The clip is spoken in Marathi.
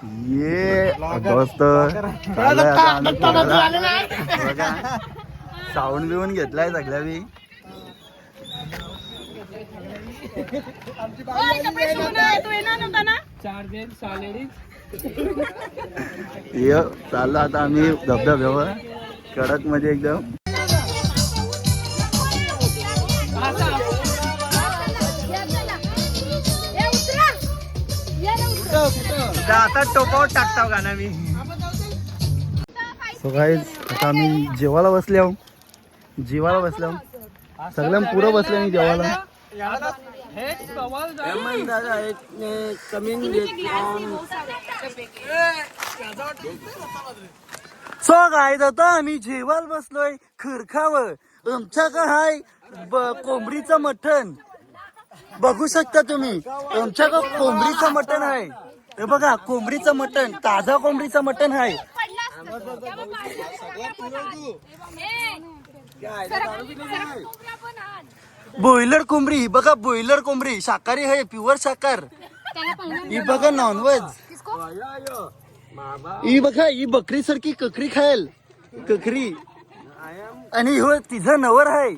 ये दोस्त साऊंड बिवून घेतलाय सगळ्या बी. ये चाललो आता आम्ही धबधब्यावर कडक मध्ये एकदम. आता टोपावर टाकताव गाणं मी. सो गाईज आता आम्ही जेवायला बसले आहो. सगळ्या पुरं बसले मी जेवायला. सो गाईज आता आम्ही जेवायला बसलोय खरखावर. आमच्याकडे हाय कोंबडीचं मटण बघू शकता तुम्ही. आमच्याकडे कोंबडीचं मटण आहे. हे बघा कोंबडीचं मटण, ताजा कोंबडीचं मटण आहे. बॉयलर कोंबडी ही बघा, बॉयलर कोंबडी शाकाहारी आहे, प्युअर शाकाहार. ही बघा नॉनव्हेज. ही बघा ही बकरी सारखी ककरी खायल ककरी. आणि हो तिचं नवर आहे.